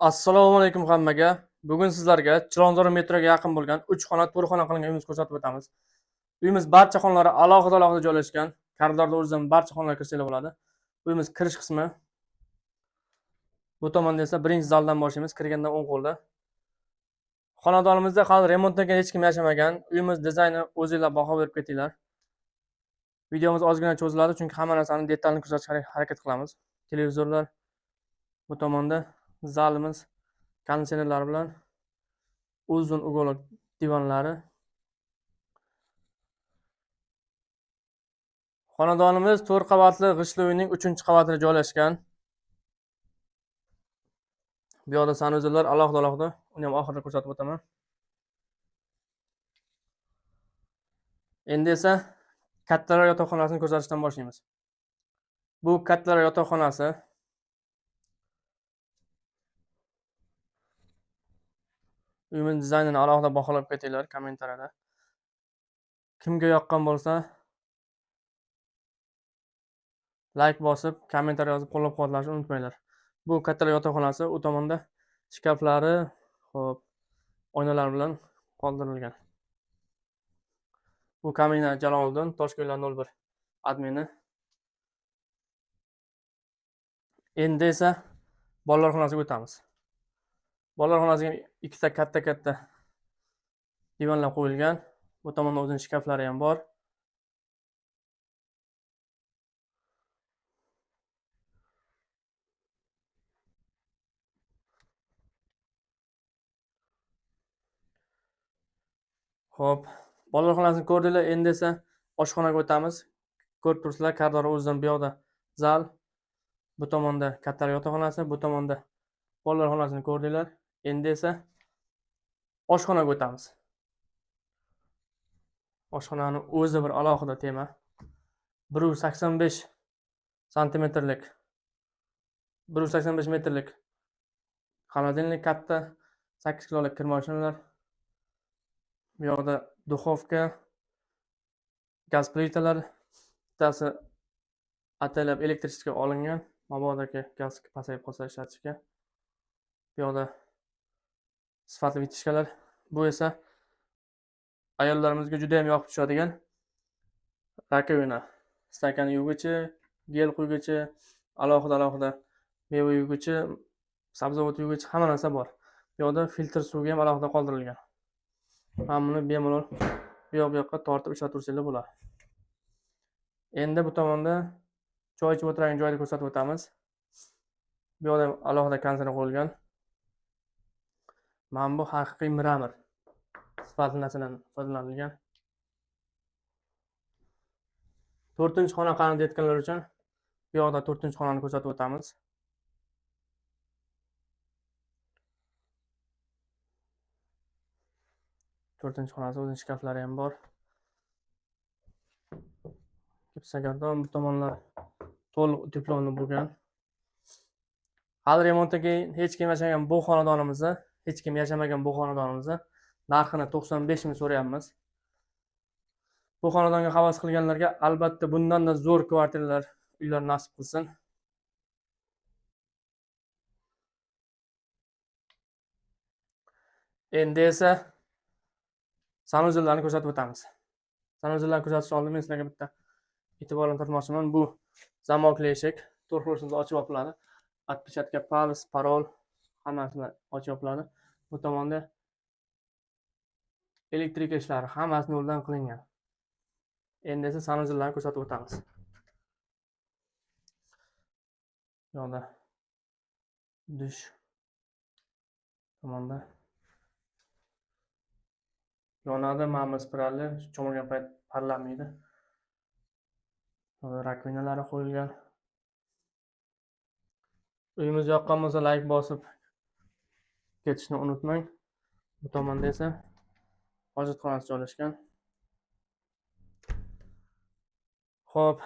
Assalomu alaykum hammaga. Bugun sizlarga Chilonzor metroga yaqin bo'lgan 3 xona, 4 xona qilingan uyimizni ko'rsatib o'tamiz. Uyimiz barcha xonalari alohida joylashgan. Koridorda o'zidan barcha xonalarga kirsanglar bo'ladi. Uyimiz kirish qismi. Bu tomonda esa birinchi zaldan boshlaymiz, kirganda o'ng qo'lda. Xonadonimizda hali remontdan hech kim yashamagan. Uyimiz dizayni o'zingizlar baho berib ketinglar. Videomiz ozgina cho'ziladi, chunki hamma narsani detalni ko'rsatishga harakat qilamiz. Televizorlar bu tomonda, zalimiz konditsionerlar bilan uzun ugolok divanlari. Xonadonimiz 4 qavatli g'ishtli uyning 3-qavatida joylashgan. Bu yoqda sanuzorlar alohida, uni ham oxirida ko'rsatib o'taman. Endi esa kattalar yotoqxonasini ko'rsatishdan boshlaymiz. Bu kattalar yotoqxonasi. Uyimiz dizaynini alohida baholab ketinglar kommentariyada. Kimga yoqqan bo'lsa like bosib, kommentariy yozib qo'llab-quvvatlashni unutmanglar. Bu kattalar yotoqxonasi, u tomonda shkaflari, xo'p, oynalar bilan qoldirilgan. Bu Kamina Jaloliddin, Toshkentlar 01 admini. Endi esa bolalar xonasiga o'tamiz. Bolalar xonasiga ikkita katta divanlar qo'yilgan. Bu tomonda o'zining shkaflari ham bor. Xo'p, bolalar xonasini ko'rdinglar, endi esa oshxonaga o'tamiz. Ko'rib turibsizlar, koridor o'zidan bu yoqda zal, bu tomonda kattalar yotoqxonasi, bu tomonda bolalar xonasini ko'rdinglar. Endi esa oshxonaga o'tamiz. Oshxonani o'zi bir alohida tema. 185 santimetrlik, 185 metrlik xolodilnik katta, 8 kilolik kir mashinalar. Bu yoqda duxovka, gaz plitalar, bittasi ataylab elektrichka olingan, mabodaki gaz pasayib qolsa ishlatishga. Bu yoqda sifatli vitishkalar. Bu esa ayollarimizga juda ham yoqib tushadigan rakovina. Stakan yuvgichi, gel quygichi, alohida meva yuvgichi, sabzavot yuvgichi, hamma narsa bor. Bu yoqda filtr suvga ham alohida qoldirilgan. Mana buni bemalol bu yoqqa tortib ishlataversanglar bo'ladi. Endi bu tomonda choy ichib o'tiradigan joyni ko'rsatib o'tamiz. Bu yoqda alohida konditsioner qo'yilgan. Mana bu haqiqiy miramir sifatli narsadan foydalanilgan. 4-xona qani deyotganlar uchun bu yoqda 4-xonani ko'rsatib o'tamiz. To'rtinchi xonasi, o'zining shkaflari ham bor. Gipsagardon, bu tomonlar to'liq diplomli bo'lgan. Hali remontdan keyin hech kim yashamagan bu xonadonimizni narxini 95 ming so'rayapmiz. Bu xonadonga havas qilganlarga albatta bundan-da zo'r kvartiralar, uylar nasib qilsin. Endi esa sanuzorlarni ko'rsatib o'tamiz. Sanuzorlarni ko'rsatishdan oldin men sizlarga bitta e'tiborni tortmoqchiman. Bu zamokli eshik, to'rxursini ochib yopiladi. Отпечатка pals, parol hammasini ochib yopiladi. Bu tomonda elektrik ishlari hammasi noldan qilingan. Endi esa sanuzorlarni ko'rsatib o'tamiz. Bu yoqda dush tomonda yonadi, ma'mur spiralli, cho'milgan payt parlamaydi. Rakovinalari qo'yilgan. Uyimiz yoqqan bo'lsa like bosib ketishni unutmang. Bu tomonda esa hojatxonasi joylashgan. Xo'p.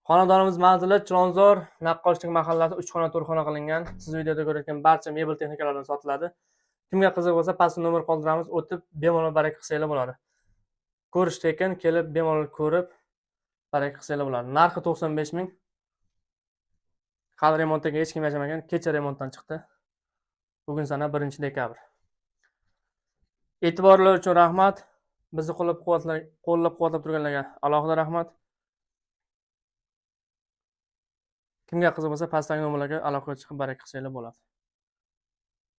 Xonadonimiz manzili Chilonzor Naqqoshlik mahallasi 3 xona 4 xona qilingan. Siz videoda ko'rayotgan barcha mebel texnikalaridan sotiladi. Kimga qiziq bo'lsa, pastda nomer qoldiramiz, o'tib bemalol baraka qilsanglar bo'ladi. Ko'rish tekin, kelib bemalol ko'rib baraka qilsanglar bo'ladi. Narxi 95 ming. Hali remontga hech kim yashamagan. Kecha remontdan chiqdi. Bugun sana 1-dekabr. E'tiborlar uchun rahmat. Bizni qo'llab-quvvatlab turganlarga alohida rahmat. Kimga qiziq bo'lsa, pastdagi nomerlarga aloqaga chiqib baraka qilsanglar bo'ladi.